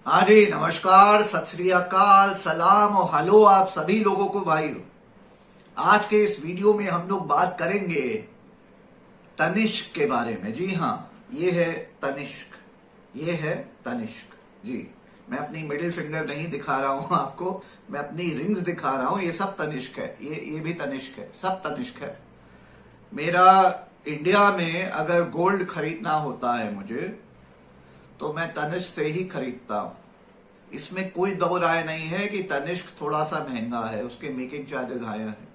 हाँ जी, नमस्कार, सत श्री अकाल, सलाम और हेलो आप सभी लोगों को भाइयों। आज के इस वीडियो में हम लोग बात करेंगे तनिष्क के बारे में। जी हाँ, ये है तनिष्क, ये है तनिष्क जी। मैं अपनी मिडिल फिंगर नहीं दिखा रहा हूं आपको, मैं अपनी रिंग्स दिखा रहा हूं। ये सब तनिष्क है, ये भी तनिष्क है, सब तनिष्क है। मेरा इंडिया में अगर गोल्ड खरीदना होता है मुझे, तो मैं तनिष्क से ही खरीदता हूं। इसमें कोई दो राय नहीं है कि तनिष्क थोड़ा सा महंगा है, उसके मेकिंग चार्जेस हाई हैं,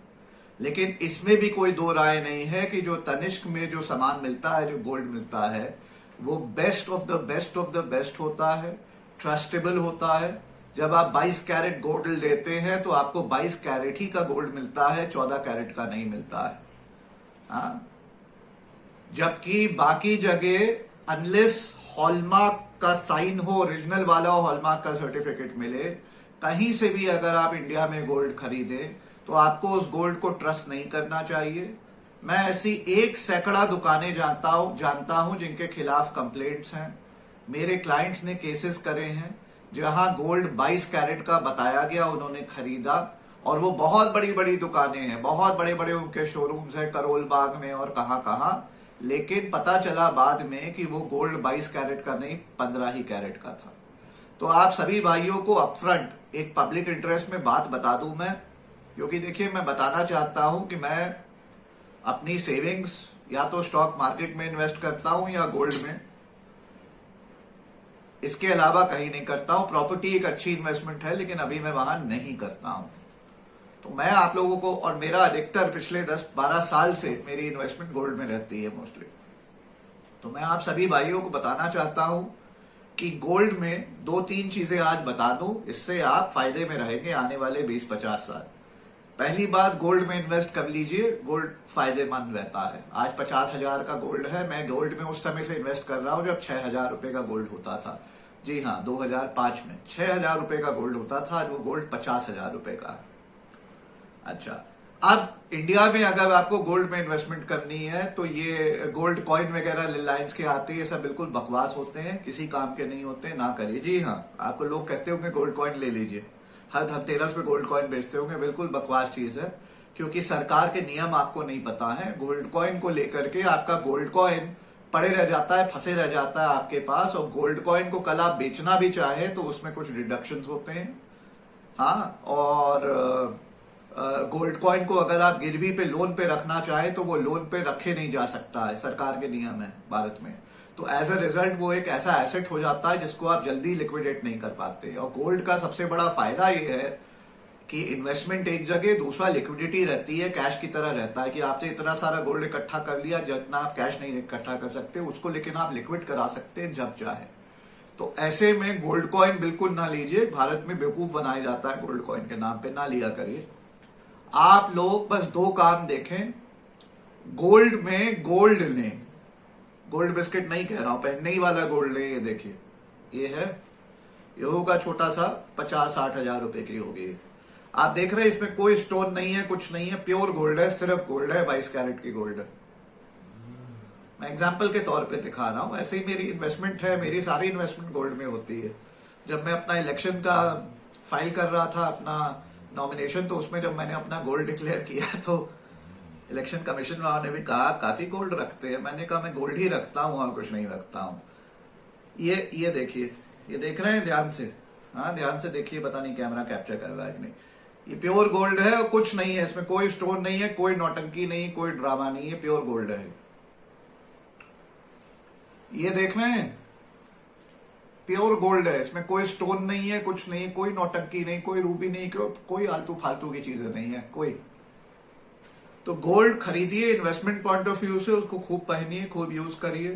लेकिन इसमें भी कोई दो राय नहीं है कि जो तनिष्क में जो सामान मिलता है, जो गोल्ड मिलता है, वो best of the best of the best होता है, ट्रस्टेबल होता है। जब आप 22 कैरेट गोल्ड लेते हैं तो आपको 22 कैरेट ही का गोल्ड मिलता है, 14 कैरेट का नहीं मिलता है। हाँ, जबकि बाकी जगह अनलेस हॉलमार्क का साइन हो, ओरिजिनल वाला हो, हॉलमार्क का सर्टिफिकेट मिले, कहीं से भी अगर आप इंडिया में गोल्ड खरीदें तो आपको उस गोल्ड को ट्रस्ट नहीं करना चाहिए। मैं ऐसी 1 सैकड़ा दुकानें जानता हूं जिनके खिलाफ कंप्लेंट्स हैं। मेरे क्लाइंट्स ने केसेस करे हैं जहां गोल्ड 22 कैरेट का बताया गया, उन्होंने खरीदा, और वो बहुत बड़ी बड़ी दुकानें हैं, बहुत बड़े बड़े उनके शोरूम्स हैं करोल बाग में और कहां, लेकिन पता चला बाद में कि वो गोल्ड 22 कैरेट का नहीं, 15 ही कैरेट का था। तो आप सभी भाइयों को अपफ्रंट एक पब्लिक इंटरेस्ट में बात बता दूं मैं, क्योंकि देखिए, मैं बताना चाहता हूं कि मैं अपनी सेविंग्स या तो स्टॉक मार्केट में इन्वेस्ट करता हूं या गोल्ड में, इसके अलावा कहीं नहीं करता हूं। प्रॉपर्टी एक अच्छी इन्वेस्टमेंट है, लेकिन अभी मैं वहां नहीं करता हूं। तो मैं आप लोगों को, और मेरा अधिकतर पिछले 10-12 साल से मेरी इन्वेस्टमेंट गोल्ड में रहती है मोस्टली, तो मैं आप सभी भाइयों को बताना चाहता हूं कि गोल्ड में 2-3 चीजें आज बता दूं, इससे आप फायदे में रहेंगे आने वाले 20-50 साल। पहली बात, गोल्ड में इन्वेस्ट कर लीजिए, गोल्ड फायदेमंद रहता है। आज 50,000 का गोल्ड है। मैं गोल्ड में उस समय से इन्वेस्ट कर रहा हूं जब 6,000 रुपए का गोल्ड होता था। जी हाँ, 2005 में 6,000 रुपए का गोल्ड होता था, आज वो गोल्ड 50,000 रुपए का है। अच्छा, अब इंडिया में अगर आपको गोल्ड में इन्वेस्टमेंट करनी है तो ये गोल्ड कॉइन वगैरह रिलायंस के आते हैं, ये सब बिल्कुल बकवास होते हैं, किसी काम के नहीं होते, ना करिए। जी हाँ, आपको लोग कहते होंगे गोल्ड कॉइन ले लीजिए, हर धनतेरस पे गोल्ड कॉइन बेचते होंगे, बिल्कुल बकवास चीज है, क्योंकि सरकार के नियम आपको नहीं पता है। गोल्ड कॉइन को लेकर के आपका गोल्ड कॉइन पड़े रह जाता है, फंसे रह जाता है आपके पास, और गोल्ड कॉइन को कल आप बेचना भी चाहे तो उसमें कुछ डिडक्शंस होते हैं। हाँ, और गोल्ड कॉइन को अगर आप गिरवी पे लोन पे रखना चाहे तो वो लोन पे रखे नहीं जा सकता है, सरकार के नियम है भारत में। तो एज अ रिजल्ट वो एक ऐसा एसेट हो जाता है जिसको आप जल्दी लिक्विडेट नहीं कर पाते। और गोल्ड का सबसे बड़ा फायदा ये है कि इन्वेस्टमेंट एक जगह, दूसरा लिक्विडिटी रहती है, कैश की तरह रहता है कि आपने इतना सारा गोल्ड इकट्ठा कर लिया, जितना आप कैश नहीं इकट्ठा कर सकते उसको, लेकिन आप लिक्विड करा सकते हैं जब चाहे। तो ऐसे में गोल्ड कॉइन बिल्कुल ना लीजिए, भारत में बेवकूफ बनाया जाता है गोल्ड कॉइन के नाम पे, ना लिया करिए। आप लोग बस 2 काम देखें, गोल्ड में गोल्ड लें, गोल्ड बिस्किट नहीं कह रहा हूं, पहनने ही वाला गोल्ड लें। ये देखिए, ये है, ये होगा छोटा सा, 50-60 हजार रुपए की होगी। आप देख रहे हैं इसमें कोई स्टोन नहीं है, कुछ नहीं है, प्योर गोल्ड है, सिर्फ गोल्ड है, 22 कैरेट की गोल्ड है। मैं एग्जाम्पल के तौर पे दिखा रहा हूं, ऐसे ही मेरी इन्वेस्टमेंट है, मेरी सारी इन्वेस्टमेंट गोल्ड में होती है। जब मैं अपना इलेक्शन का फाइल कर रहा था, अपना नॉमिनेशन, तो उसमें जब मैंने अपना गोल्ड डिक्लेयर किया तो इलेक्शन कमीशन वालों ने भी कहा काफी गोल्ड रखते हैं। मैंने कहा मैं गोल्ड ही रखता हूं और कुछ नहीं रखता हूं। ये देखिए, ये देख रहे हैं ध्यान से? हाँ, ध्यान से देखिए, पता नहीं कैमरा कैप्चर कर रहा है कि नहीं। ये प्योर गोल्ड है और कुछ नहीं है इसमें, कोई स्टोन नहीं है, कोई नौटंकी नहीं, कोई ड्रामा नहीं है, प्योर गोल्ड है। ये देख रहे हैं, प्योर गोल्ड है, इसमें कोई स्टोन नहीं है, कुछ नहीं, कोई नौटंकी नहीं, कोई रूबी नहीं, कोई आलतू फालतू की चीजें नहीं है कोई। तो गोल्ड खरीदिए इन्वेस्टमेंट पॉइंट ऑफ व्यू से, उसको खूब पहनिए, खूब यूज करिए।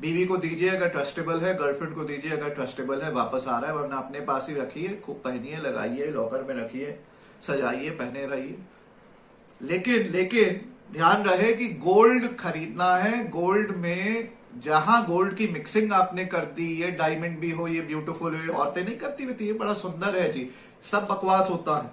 बीवी को दीजिए अगर ट्रस्टेबल है, गर्लफ्रेंड को दीजिए अगर ट्रस्टेबल है, वापस आ रहा है, वरना अपने पास ही रखिए, खूब पहनिए, लगाइए, लॉकर में रखिए, सजाइए, पहने रहिए। लेकिन ध्यान रहे कि गोल्ड खरीदना है, गोल्ड में जहां गोल्ड की मिक्सिंग आपने कर दी, ये डायमंड भी हो, ये ब्यूटीफुल हो, औरतें नहीं करती होती, ये बड़ा सुंदर है जी, सब बकवास होता है।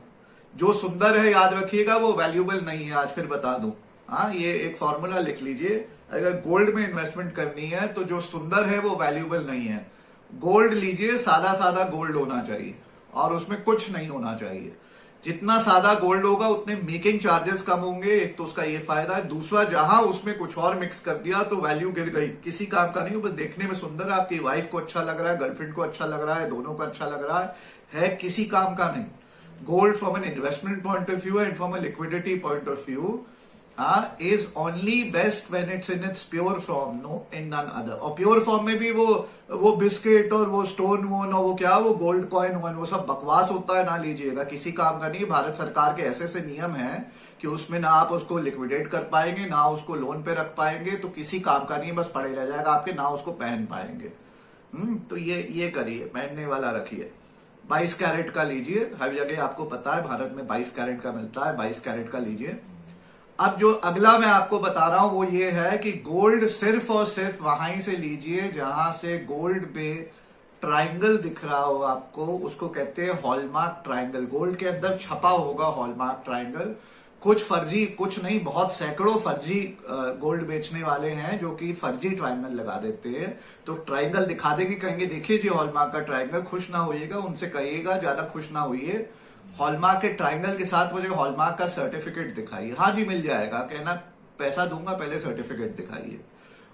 जो सुंदर है, याद रखिएगा, वो वैल्यूबल नहीं है। आज फिर बता दूं, हाँ, ये एक फॉर्मूला लिख लीजिए, अगर गोल्ड में इन्वेस्टमेंट करनी है तो जो सुंदर है वो वैल्यूबल नहीं है, गोल्ड लीजिए, सादा सादा गोल्ड होना चाहिए और उसमें कुछ नहीं होना चाहिए। जितना सादा गोल्ड होगा उतने मेकिंग चार्जेस कम होंगे, एक तो उसका ये फायदा है। दूसरा, जहां उसमें कुछ और मिक्स कर दिया तो वैल्यू गिर गई, किसी काम का नहीं, बस देखने में सुंदर है, आपकी वाइफ को अच्छा लग रहा है, गर्लफ्रेंड को अच्छा लग रहा है, दोनों को अच्छा लग रहा है किसी काम का नहीं। Gold from an investment point of view and from a liquidity point of view is only best when it's in its pure form, no in none other। और प्योर फॉर्म में भी वो बिस्किट और वो स्टोन वोन और वो क्या वो गोल्ड कॉइन वन वो सब बकवास होता है, ना लीजिएगा, किसी काम का नहीं। भारत सरकार के ऐसे ऐसे नियम हैं कि उसमें ना आप उसको लिक्विडेट कर पाएंगे, ना उसको लोन पे रख पाएंगे, तो किसी काम का नहीं, बस पड़े रह जाएगा आपके, ना उसको पहन पाएंगे। तो ये करिए, पहनने वाला रखिए। 22 कैरेट का लीजिए, हर जगह आपको पता है भारत में 22 कैरेट का मिलता है, 22 कैरेट का लीजिए। अब जो अगला मैं आपको बता रहा हूं वो ये है कि गोल्ड सिर्फ और सिर्फ वहां से लीजिए जहां से गोल्ड पे ट्रायंगल दिख रहा हो आपको, उसको कहते हैं हॉलमार्क ट्रायंगल। गोल्ड के अंदर छपा होगा हॉलमार्क ट्रायंगल। कुछ फर्जी, कुछ नहीं, बहुत सैकड़ों फर्जी गोल्ड बेचने वाले हैं जो कि फर्जी ट्रायंगल लगा देते हैं। तो ट्रायंगल दिखा देंगे, कहेंगे देखिए जी हॉलमार्क का ट्रायंगल, खुश ना होइएगा, उनसे कहिएगा ज्यादा खुश ना होइए। हॉलमार्क के ट्रायंगल के साथ मुझे हॉलमार्क का सर्टिफिकेट दिखाइए। हाँ जी मिल जाएगा, कहना पैसा दूंगा, पहले सर्टिफिकेट दिखाइए।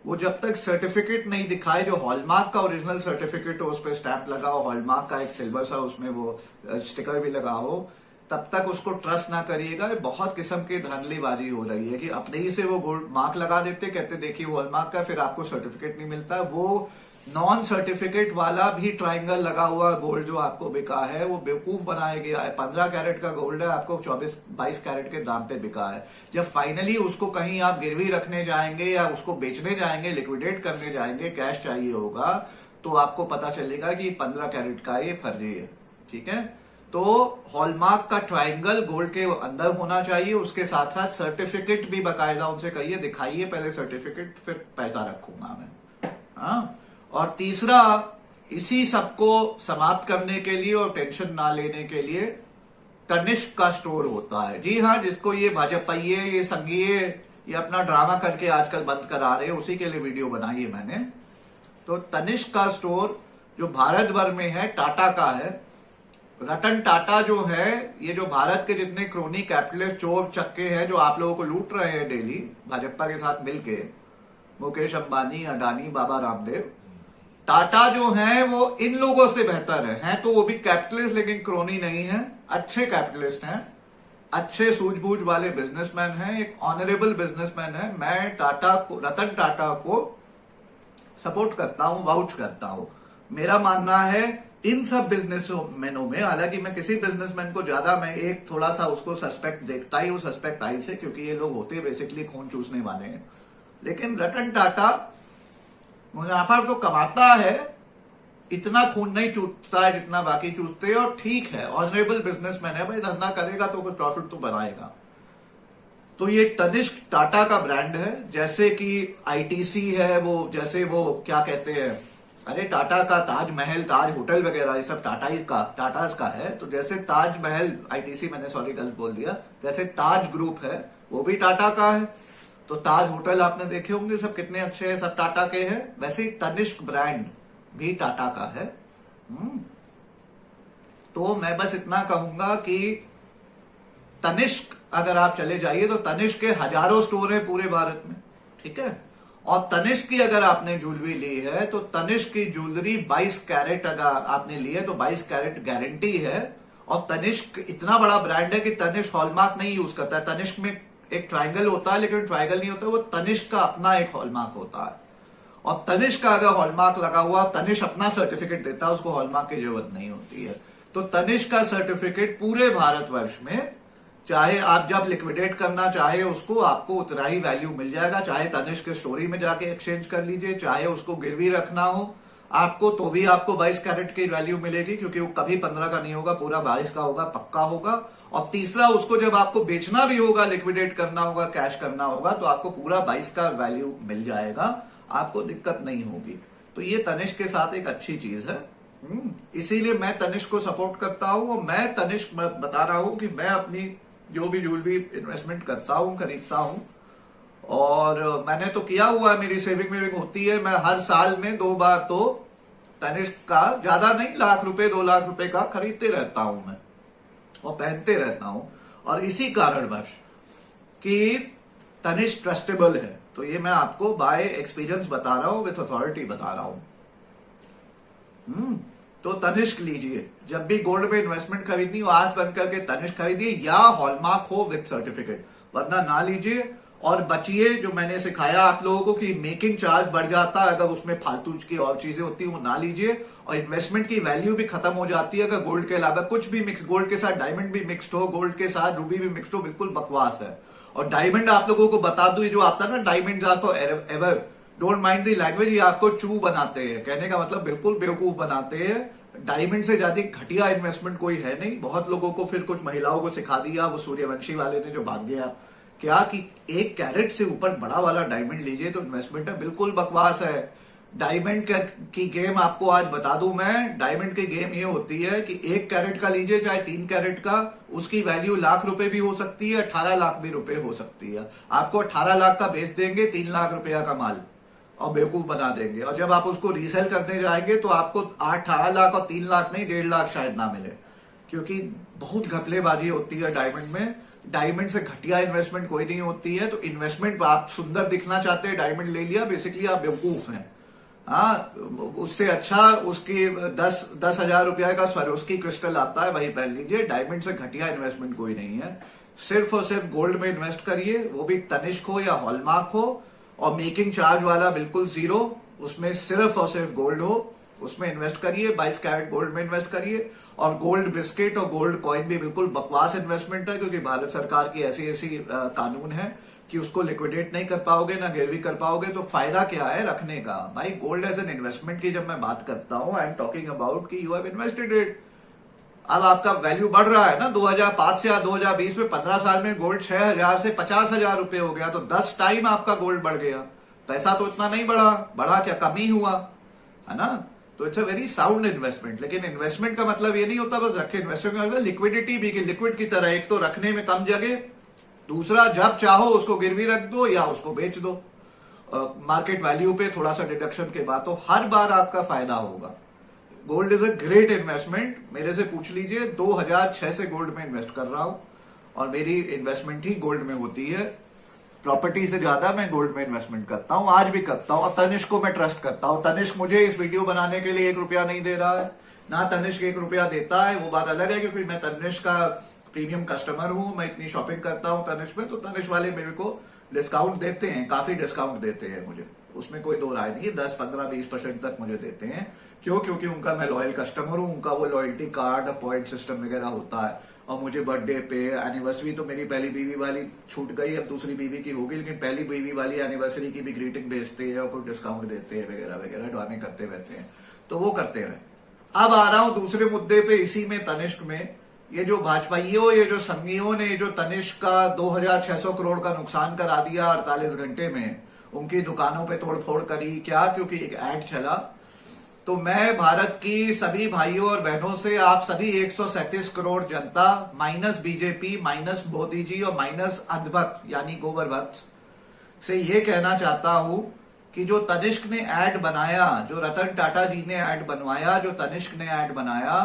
वो जब तक सर्टिफिकेट नहीं दिखाए, जो हॉलमार्क का ओरिजिनल सर्टिफिकेट हो, उस पर स्टैंप लगा हो, हॉलमार्क का एक सिल्वर सा उसमें वो स्टिकर भी लगा हो, तब तक उसको ट्रस्ट ना करिएगा। बहुत किस्म की धांधलीबाजी हो रही है कि अपने ही से वो गोल्ड मार्क लगा देते, कहते देखिए वो हॉलमार्क का, फिर आपको सर्टिफिकेट नहीं मिलता। वो नॉन सर्टिफिकेट वाला भी ट्रायंगल लगा हुआ गोल्ड जो आपको बिका है वो बेवकूफ बनाया गया है। 15 कैरेट का गोल्ड है, आपको 24-22 कैरेट के दाम पे बिका है। जब फाइनली उसको कहीं आप गिरवी रखने जाएंगे या उसको बेचने जाएंगे, लिक्विडेट करने जाएंगे, कैश चाहिए होगा, तो आपको पता चलेगा कि 15 कैरेट का ये फर्जी है। ठीक है, तो हॉलमार्क का ट्रायंगल गोल्ड के अंदर होना चाहिए, उसके साथ साथ सर्टिफिकेट भी बकायदा उनसे कहिए दिखाइए पहले सर्टिफिकेट, फिर पैसा रखूंगा मैं। हाँ, और तीसरा, इसी सबको समाप्त करने के लिए और टेंशन ना लेने के लिए तनिष्क का स्टोर होता है। जी हाँ, जिसको ये भाजपाइये, ये संघीय, ये अपना ड्रामा करके आजकल बंद करा रहे हैं, उसी के लिए वीडियो बनाई है मैंने। तो तनिष्क का स्टोर जो भारत भर में है, टाटा का है। रतन टाटा जो है, ये जो भारत के जितने क्रोनी कैपिटलिस्ट चोर चक्के हैं जो आप लोगों को लूट रहे हैं डेली भाजपा के साथ मिलके, मुकेश अंबानी, अडानी, बाबा रामदेव, टाटा जो है वो इन लोगों से बेहतर है तो वो भी कैपिटलिस्ट, लेकिन क्रोनी नहीं है, अच्छे कैपिटलिस्ट हैं, अच्छे सूझबूझ वाले बिजनेसमैन हैं, एक ऑनरेबल बिजनेसमैन है। मैं टाटा को, रतन टाटा को सपोर्ट करता हूं, वाउच करता हूं। मेरा मानना है इन सब बिजनेसमैनों में, हालांकि मैं किसी बिजनेसमैन को ज्यादा, मैं एक थोड़ा सा उसको सस्पेक्ट देखता ही हूं, सस्पेक्ट आई से, क्योंकि ये लोग होते बेसिकली खून चूसने वाले हैं। लेकिन रतन टाटा मुनाफा तो कमाता है, इतना खून नहीं चूसता है जितना बाकी चूसते हैं, और ठीक है, ऑनरेबल बिजनेसमैन है, भाई धंधा करेगा तो कुछ प्रॉफिट तो बनाएगा। तो ये तनिष्क टाटा का ब्रांड है, जैसे कि आईटीसी है, वो जैसे वो क्या कहते हैं, अरे टाटा का ताजमहल, ताज होटल वगैरह, ये सब टाटाज का है। तो जैसे ताजमहल, आईटीसी मैंने सॉरी गलत बोल दिया, जैसे ताज ग्रुप है वो भी टाटा का है। तो ताज होटल आपने देखे होंगे, सब कितने अच्छे हैं, सब टाटा के हैं। वैसे ही तनिष्क ब्रांड भी टाटा का है। तो मैं बस इतना कहूंगा कि तनिष्क अगर आप चले जाइए तो तनिष्क के हजारों स्टोर है पूरे भारत में, ठीक है। और तनिष्क की अगर आपने ज्वेलरी ली है तो तनिष्क की ज्वेलरी 22 कैरेट अगर आपने ली है तो 22 कैरेट गारंटी है। और तनिष्क इतना बड़ा ब्रांड है कि तनिष्क हॉलमार्क नहीं यूज करता है। तनिष्क में एक ट्रायंगल होता है, लेकिन ट्रायंगल नहीं होता, वो तनिष्क का अपना एक हॉलमार्क होता है। और तनिष्क का अगर हॉलमार्क लगा हुआ, तनिष्क अपना सर्टिफिकेट देता है, उसको हॉलमार्क की जरूरत नहीं होती है। तो तनिष्क का सर्टिफिकेट पूरे भारतवर्ष में, चाहे आप जब लिक्विडेट करना चाहे उसको, आपको उतना ही वैल्यू मिल जाएगा। चाहे तनिष्क के स्टोरी में जाके एक्सचेंज कर लीजिए, चाहे उसको गिरवी रखना हो आपको, तो भी आपको 22 कैरेट की वैल्यू मिलेगी, क्योंकि वो कभी 15 का नहीं होगा, पूरा 22 का होगा, पक्का होगा। और तीसरा, उसको जब आपको बेचना भी होगा, लिक्विडेट करना होगा, कैश करना होगा, तो आपको पूरा 22 का वैल्यू मिल जाएगा, आपको दिक्कत नहीं होगी। तो ये तनिष्क के साथ एक अच्छी चीज है, इसीलिए मैं तनिष्क को सपोर्ट करता हूं। और मैं तनिष्क बता रहा हूं कि मैं अपनी जो भी ज्वेलरी इन्वेस्टमेंट करता हूं, खरीदता हूं, और मैंने तो किया हुआ है, मेरी सेविंग में होती है। मैं हर साल में 2 बार तो तनिष्क का ज्यादा नहीं, लाख रुपए 2 लाख रुपए का खरीदते रहता हूं मैं और पहनते रहता हूं। और इसी कारणवश कि तनिष्क ट्रस्टेबल है, तो ये मैं आपको बाय एक्सपीरियंस बता रहा हूं, विथ अथॉरिटी बता रहा हूं। तो तनिष्क लीजिए, जब भी गोल्ड में इन्वेस्टमेंट खरीदनी हो आज बन करके तनिष्क खरीदिए, या हॉलमार्क हो विथ सर्टिफिकेट, वरना ना लीजिए। और बचिए, जो मैंने सिखाया आप लोगों को कि मेकिंग चार्ज बढ़ जाता है अगर उसमें फालतू की और चीजें होती है, वो ना लीजिए। और इन्वेस्टमेंट की वैल्यू भी खत्म हो जाती है अगर गोल्ड के अलावा कुछ भी मिक्स, गोल्ड के साथ डायमंड भी मिक्स्ड हो, गोल्ड के साथ रूबी भी मिक्स्ड हो, बिल्कुल बकवास है। और डायमंड आप लोगों को बता दूं, ये जो आता है ना diamond for ever, don't mind the language, ये आपको चू बनाते हैं, कहने का मतलब बिल्कुल बेवकूफ बनाते हैं। डायमंड से ज्यादा घटिया इन्वेस्टमेंट कोई है नहीं। बहुत लोगों को फिर कुछ महिलाओं को सिखा दिया, वो सूर्यवंशी वाले ने जो भाग गया क्या कि 1 कैरेट से ऊपर बड़ा वाला डायमंड लीजिए तो इन्वेस्टमेंट है, बिल्कुल बकवास है। डायमंड की गेम आपको आज बता दूं मैं, डायमंड की गेम ये होती है कि 1 कैरेट का लीजिए चाहे 3 कैरेट का, उसकी वैल्यू लाख रुपए भी हो सकती है, 18 लाख भी रुपए हो सकती है। आपको 18 लाख का बेच देंगे 3 लाख रुपया का माल और बेवकूफ बना देंगे, और जब आप उसको रीसेल करने जाएंगे तो आपको 18 लाख और 3 लाख नहीं 1.5 लाख शायद ना मिले, क्योंकि बहुत घपलेबाजी होती है डायमंड में। डायमंड से घटिया इन्वेस्टमेंट कोई नहीं होती है। तो इन्वेस्टमेंट, आप सुंदर दिखना चाहते हैं, डायमंड ले लिया, बेसिकली आप बेवकूफ हैं। हाँ, उससे अच्छा उसकी 10,000 रुपया का स्वरोस्की क्रिस्टल आता है, वही पहन लीजिए। डायमंड से घटिया इन्वेस्टमेंट कोई नहीं है। सिर्फ और सिर्फ गोल्ड में इन्वेस्ट करिए, वो भी तनिष्क हो या हॉलमार्क हो, और मेकिंग चार्ज वाला बिल्कुल 0, उसमें सिर्फ और सिर्फ गोल्ड हो, उसमें इन्वेस्ट करिए। 22 कैरेट गोल्ड में इन्वेस्ट करिए। और गोल्ड बिस्किट और गोल्ड कॉइन भी बिल्कुल बकवास इन्वेस्टमेंट है, क्योंकि भारत सरकार की ऐसी कानून है कि उसको लिक्विडेट नहीं कर पाओगे, ना गिरवी कर पाओगे, तो फायदा क्या है रखने का। भाई गोल्ड एज एन इन्वेस्टमेंट की जब मैं बात करता हूं, आई एम टॉकिंग अबाउट कि यू हैव इन्वेस्टेड इट। अब आपका वैल्यू बढ़ रहा है ना, 2005 से 2020 में 15 साल में गोल्ड 6,000 से 50,000 रुपए हो गया, तो 10 टाइम आपका गोल्ड बढ़ गया। पैसा तो इतना नहीं बढ़ा, बढ़ा क्या, कम ही हुआ, है ना। तो it's a very sound investment. लेकिन इन्वेस्टमेंट का मतलब ये नहीं होता बस रखे, इन्वेस्टमेंट का मतलब लिक्विडिटी भी, लिक्विड की तरह, एक तो रखने में कम जगह, दूसरा जब चाहो उसको गिरवी रख दो या उसको बेच दो मार्केट वैल्यू पे थोड़ा सा डिडक्शन के बाद, तो हर बार आपका फायदा होगा। Gold is a great investment. मेरे से पूछ लीजिए, 2006 से गोल्ड में इन्वेस्ट कर रहा हूं और मेरी इन्वेस्टमेंट ही गोल्ड में होती है। प्रॉपर्टी से ज्यादा मैं गोल्ड में इन्वेस्टमेंट करता हूं, आज भी करता हूं। और तनिष्क को मैं ट्रस्ट करता हूं। तनिष्क मुझे इस वीडियो बनाने के लिए 1 रुपया नहीं दे रहा है, ना तनिष्क 1 रुपया देता है, वो बात अलग है, क्योंकि मैं तनिष्क का प्रीमियम कस्टमर हूं, मैं इतनी शॉपिंग करता हूं तनिष्क में, तो तनिष्क वाले मेरे को डिस्काउंट देते हैं, काफी डिस्काउंट देते हैं मुझे, उसमें कोई दो राय नहीं है। 10, 15, 20% तक मुझे देते हैं। क्यों? क्योंकि उनका मैं लॉयल कस्टमर हूं, उनका वो लॉयल्टी कार्ड, पॉइंट सिस्टम वगैरह होता है। और मुझे बर्थडे पे, एनिवर्सरी, तो मेरी पहली बीवी वाली छूट गई, अब दूसरी बीवी की होगी, लेकिन पहली बीवी वाली एनिवर्सरी की भी ग्रीटिंग भेजते हैं और कोई डिस्काउंट देते हैं वगैरह वगैरह, ड्रामे करते रहते हैं, तो वो करते रहे। अब आ रहा हूं दूसरे मुद्दे पे, इसी में तनिष्क में, ये जो भाजपाइयों, ये जो संघियों ने जो तनिष्क का 2,600 करोड़ का नुकसान करा दिया 48 घंटे में, उनकी दुकानों पे तोड़फोड़ करी, क्या? क्योंकि एक ऐड चला। तो मैं भारत की सभी भाइयों और बहनों से, आप सभी 137 करोड़ जनता, minus BJP, minus Modi ji और माइनस अंधभक्त यानी गोबर भक्त, से ये कहना चाहता हूं कि जो तनिष्क ने ऐड बनाया, जो रतन टाटा जी ने ऐड बनवाया, जो तनिष्क ने ऐड बनाया,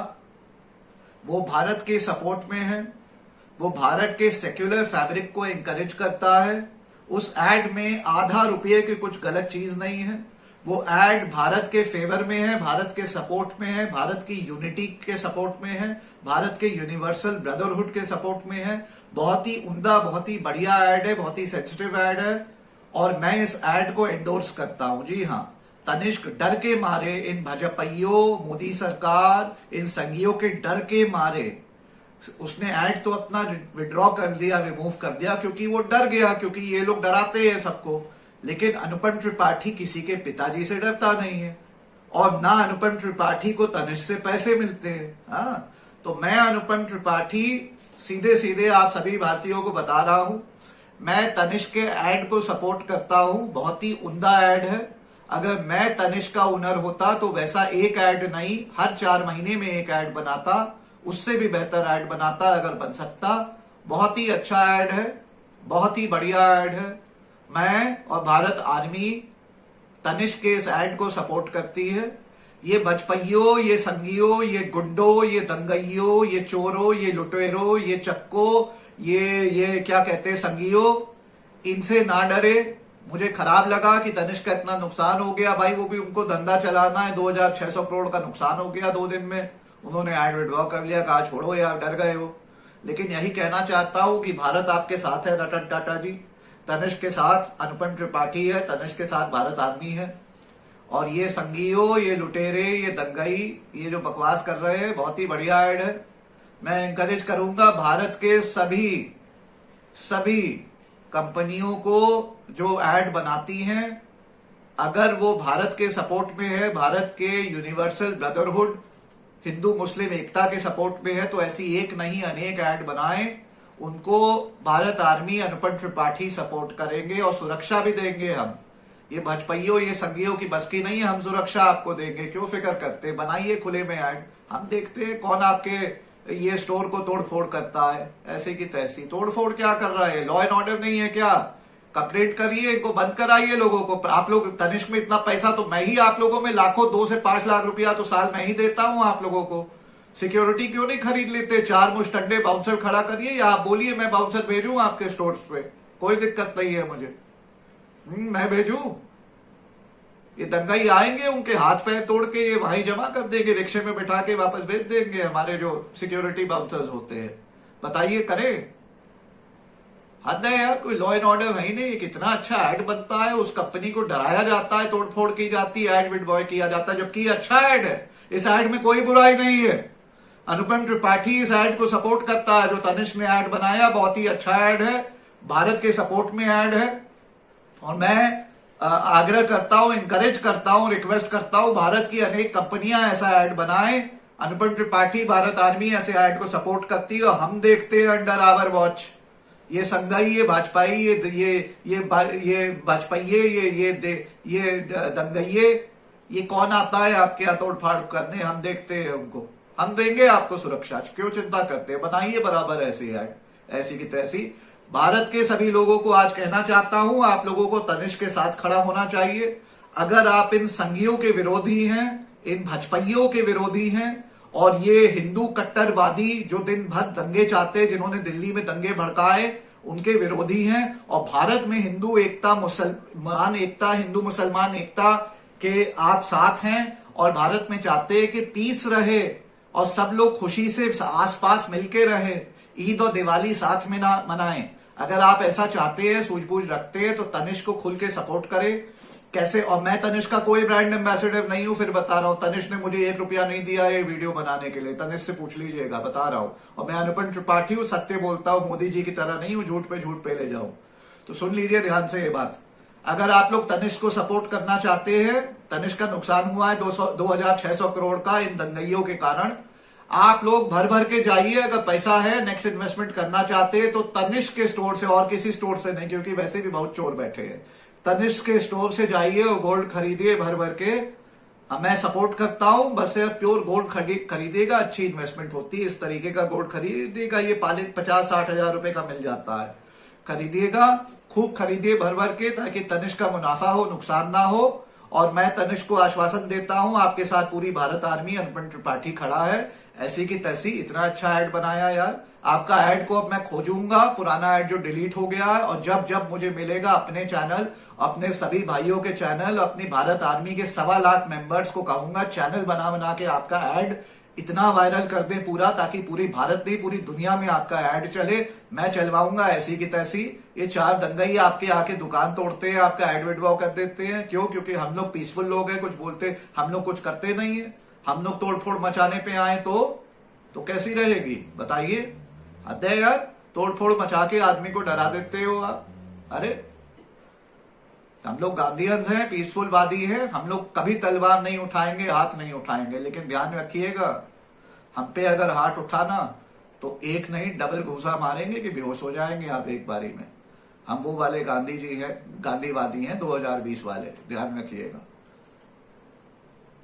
वो भारत के सपोर्ट में है, वो भारत के सेक्युलर फैब्रिक को एनकरेज करता है। उस एड में आधा रुपये की कुछ गलत चीज नहीं है। वो एड भारत के फेवर में है, भारत के सपोर्ट में है, भारत की यूनिटी के सपोर्ट में है, भारत के यूनिवर्सल ब्रदरहुड के सपोर्ट में है। बहुत ही उम्दा, बहुत ही बढ़िया एड है, बहुत ही सेंसिटिव एड है, और मैं इस एड को एंडोर्स करता हूं। जी हाँ, तनिष्क डर के मारे, इन भाजपाइयों, मोदी सरकार, इन संघियों के डर के मारे उसने ऐड तो अपना विड्रॉ कर दिया, रिमूव कर दिया, क्योंकि वो डर गया, क्योंकि ये लोग डराते हैं सबको। लेकिन अनुपम त्रिपाठी किसी के पिताजी से डरता नहीं है, और ना अनुपम त्रिपाठी को तनिष्क से पैसे मिलते हैं। हाँ, तो मैं अनुपम त्रिपाठी सीधे सीधे आप सभी भारतीयों को बता रहा हूं, मैं तनिष्क के ऐड को सपोर्ट करता हूं। बहुत ही उम्दा ऐड है। अगर मैं तनिष्क का ओनर होता तो वैसा एक ऐड नहीं, हर 4 महीने में एक ऐड बनाता, उससे भी बेहतर ऐड बनाता अगर बन सकता। बहुत ही अच्छा ऐड है, बहुत ही बढ़िया ऐड है। मैं और भारत आर्मी तनिष्क के इस ऐड को सपोर्ट करती है। ये बचपइयों, ये संगियों, ये गुंडों, ये दंगइयों, ये चोरों, ये लुटेरों, ये चक्को, ये क्या कहते हैं संगियों, इनसे ना डरे। मुझे खराब लगा कि तनिष्क का इतना नुकसान हो गया भाई, वो भी उनको धंधा चलाना है, 2600 करोड़ का नुकसान हो गया 2 दिन में। उन्होंने एड विड्रॉ कर लिया, कहा छोड़ो यार, डर गए हो। लेकिन यही कहना चाहता हूं कि भारत आपके साथ है रतन टाटा जी, तनिष्क के साथ अनुपम त्रिपाठी है, तनिष्क के साथ भारत आर्मी है। और ये संगियों, ये लुटेरे, ये दंगई, ये जो बकवास कर रहे हैं, बहुत ही बढ़िया एड है। मैं एनकरेज करूंगा भारत के सभी कंपनियों को जो एड बनाती हैं, अगर वो भारत के सपोर्ट में है, भारत के यूनिवर्सल ब्रदरहुड, हिंदू मुस्लिम एकता के सपोर्ट में है, तो ऐसी एक नहीं अनेक ऐड बनाएं। उनको भारत आर्मी, अनुपम त्रिपाठी सपोर्ट करेंगे और सुरक्षा भी देंगे हम। ये भाजपाइयों, ये संघियों की बस की नहीं है, हम सुरक्षा आपको देंगे, क्यों फिक्र करते। बनाइए खुले में ऐड, हम देखते हैं कौन आपके ये स्टोर को तोड़फोड़ करता है। ऐसे की तैसी तोड़फोड़ क्या कर रहा है, लॉ एंड ऑर्डर नहीं है क्या? कंप्लेंट करिए, इनको बंद कराइए लोगों को। आप लोग तनिष्क में इतना पैसा तो मैं ही आप लोगों में लाखों, 2 से 5 लाख रुपया तो साल मैं ही देता हूं आप लोगों को। सिक्योरिटी क्यों नहीं खरीद लेते? 4 मुश्तंडे बाउंसर खड़ा करिए, या आप बोलिए मैं बाउंसर भेजूं आपके स्टोर्स पे, कोई दिक्कत नहीं है मुझे। मैं भेजूं? ये दंगाई आएंगे, उनके हाथ पैर तोड़ के ये वहीं जमा कर देंगे, रिक्शे में बैठा के वापस भेज देंगे हमारे जो सिक्योरिटी बाउंसर्स होते हैं। बताइए करें? हद है यार, कोई लॉ एंड ऑर्डर है ही नहीं। कितना अच्छा ऐड बनता है, उस कंपनी को डराया जाता है, तोड़फोड़ की जाती है, ऐड विड्रॉ किया जाता है, जबकि अच्छा ऐड है, इस ऐड में कोई बुराई नहीं है। अनुपम त्रिपाठी इस ऐड को सपोर्ट करता है, जो तनिष्क ने ऐड बनाया बहुत ही अच्छा ऐड है, भारत के सपोर्ट में ऐड है। और मैं आग्रह करता हूं, इंकरेज करता हूं, रिक्वेस्ट करता हूं, भारत की अनेक कंपनियां ऐसा ऐड बनाएं। अनुपम त्रिपाठी, भारत आर्मी ऐसे ऐड को सपोर्ट करती है और हम देखते हैं अंडर आवर वॉच। ये संघाई, ये भाजपाई, ये भाजपाइये, ये दंगइये, ये कौन आता है आपके यहाँ तोड़फाड़ करने? हम देखते हैं उनको, हम देंगे आपको सुरक्षा, क्यों चिंता करते हैं? बनाइए बराबर ऐसी ऐड, ऐसी की तैसी। भारत के सभी लोगों को आज कहना चाहता हूं, आप लोगों को तनिष्क के साथ खड़ा होना चाहिए। अगर आप इन संघियों के विरोधी हैं, इन भाजपाइयों के विरोधी हैं, और ये हिंदू कट्टरवादी जो दिन भर दंगे चाहते, जिन्होंने दिल्ली में दंगे भड़काए, उनके विरोधी हैं, और भारत में हिंदू एकता, मुसलमान एकता, हिंदू मुसलमान एकता के आप साथ हैं, और भारत में चाहते हैं कि पीस रहे और सब लोग खुशी से आसपास मिलके रहे, ईद और दिवाली साथ में ना मनाएं। अगर आप ऐसा चाहते हैं, सूझबूझ रखते हैं, तो तनिष्क को खुल के सपोर्ट करें। कैसे? और मैं तनिष्क का कोई ब्रांड एम्बेसडर नहीं हूं, फिर बता रहा हूं, तनिष्क ने मुझे 1 रुपया नहीं दिया है वीडियो बनाने के लिए, तनिष्क से पूछ लीजिएगा, बता रहा हूं। और मैं अनुपम त्रिपाठी हूं, सत्य बोलता हूं, मोदी जी की तरह नहीं हूं, झूठ पे ले जाऊं। तो सुन लीजिए ध्यान से ये बात। अगर आप लोग तनिष्क को सपोर्ट करना चाहते हैं, तनिष्क का नुकसान हुआ है 2600 करोड़ का इन दंगइयों के कारण, आप लोग भर भर के जाइए। अगर पैसा है, नेक्स्ट इन्वेस्टमेंट करना चाहते हैं, तो तनिष्क के स्टोर से, और किसी स्टोर से नहीं, क्योंकि वैसे भी बहुत चोर बैठे हैं। तनिष्क के स्टोर से जाइए और गोल्ड खरीदिए भर भर के। मैं सपोर्ट करता हूं, बस सिर्फ प्योर गोल्ड खरीदेगा, अच्छी इन्वेस्टमेंट होती है। इस तरीके का गोल्ड खरीदेगा, ये 50-60 हजार रुपए का मिल जाता है। खरीदिएगा, खूब खरीदिए भर भर के, ताकि तनिष्क का मुनाफा हो, नुकसान ना हो। और मैं तनिष्क को आश्वासन देता हूं, आपके साथ पूरी भारत आर्मी, अनुपम त्रिपाठी खड़ा है, ऐसी की तैसी। इतना अच्छा ऐड बनाया यार। आपका ऐड को अब मैं खोजूंगा, पुराना ऐड जो डिलीट हो गया है, और जब जब मुझे मिलेगा अपने चैनल, अपने सभी भाइयों के चैनल, अपनी भारत आर्मी के 1.25 लाख मेंबर्स को कहूंगा, चैनल बना बना के आपका ऐड इतना वायरल कर दे पूरा, ताकि पूरी भारत नहीं, पूरी दुनिया में आपका ऐड चले। मैं चलवाऊंगा ऐसी की तैसी। ये 4 दंगई आपके आके दुकान तोड़ते हैं, आपका ऐड विड्रॉ कर देते हैं। क्यों? क्योंकि हम लोग पीसफुल लोग हैं, कुछ बोलते, हम लोग कुछ करते नहीं है। हम लोग तोड़फोड़ मचाने पे आए तो कैसी रहेगी? बताइए। हद है यार, तोड़फोड़ मचा के आदमी को डरा देते हो आप। अरे हम लोग गांधीयंस हैं, पीसफुल वादी हैं, हम लोग कभी तलवार नहीं उठाएंगे, हाथ नहीं उठाएंगे। लेकिन ध्यान रखिएगा, हम पे अगर हाथ उठाना तो एक नहीं डबल घूसा मारेंगे कि बेहोश हो जाएंगे आप एक बारी में। हम वो वाले गांधी जी हैं, गांधीवादी हैं 2020 वाले, ध्यान रखिएगा।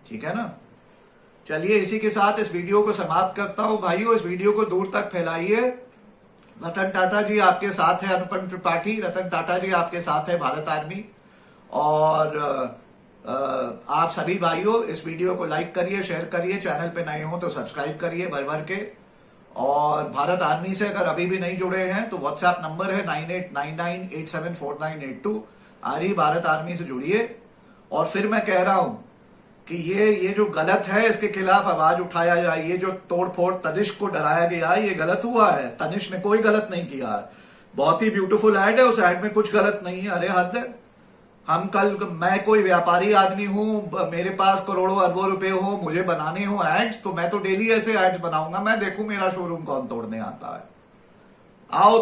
ठीक है ना? चलिए, इसी के साथ इस वीडियो को समाप्त करता हूं। भाइयों, इस वीडियो को दूर तक फैलाइए। रतन टाटा जी आपके साथ है, अनुपम त्रिपाठी, रतन टाटा जी आपके साथ है, भारत आर्मी। और आप सभी भाइयों इस वीडियो को लाइक करिए, शेयर करिए, चैनल पे नए हो तो सब्सक्राइब करिए भर भर के। और भारत आर्मी से अगर अभी भी नहीं जुड़े हैं तो व्हाट्सएप नंबर है 9899874982। आर्य भारत आर्मी से जुड़िए। और फिर मैं कह रहा हूं कि ये जो गलत है इसके खिलाफ आवाज उठाया जाए। ये जो तोड़फोड़ तनिष्क को डराया गया ये गलत हुआ है। तनिष्क ने कोई गलत नहीं किया है, बहुत ही ब्यूटीफुल ऐड है, उस ऐड में कुछ गलत नहीं है। अरे हद है। मैं कोई व्यापारी आदमी हूं, मेरे पास करोड़ों अरबों रुपए हो, मुझे बनाने हो एड्स तो मैं तो डेली ऐसे एड्स बनाऊंगा। मैं देखूं मेरा शोरूम कौन तोड़ने आता है। आओ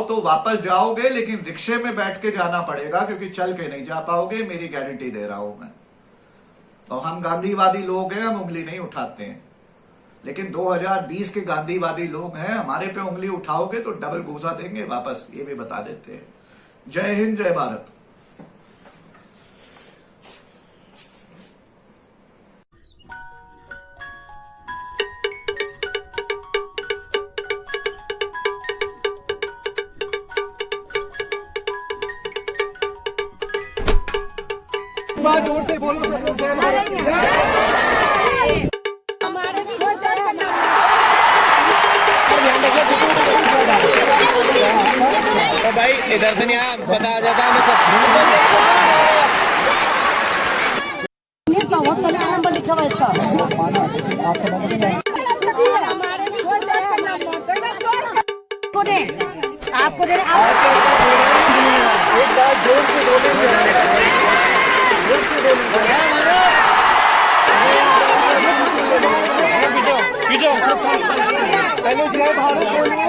तो वापस जाओगे, लेकिन रिक्शे में बैठ के जाना पड़ेगा क्योंकि चल के नहीं जा पाओगे, मेरी गारंटी दे रहा हूं मैं। तो हम गांधीवादी लोग हैं, हम उंगली नहीं उठाते हैं, लेकिन 2020 के गांधीवादी लोग हैं, हमारे पे उंगली उठाओगे तो डबल घूसा देंगे वापस, ये भी बता देते हैं। जय हिंद, जय भारत। जोर से बोलो सब लोग। तो भाई इधर से नहीं आया पता आ जाता हमें सब। बहुत पहले नंबर लिखा हुआ इसका। आपको दे एक बार जोर से बोलेंगे। पहले जय भारत बोलिए।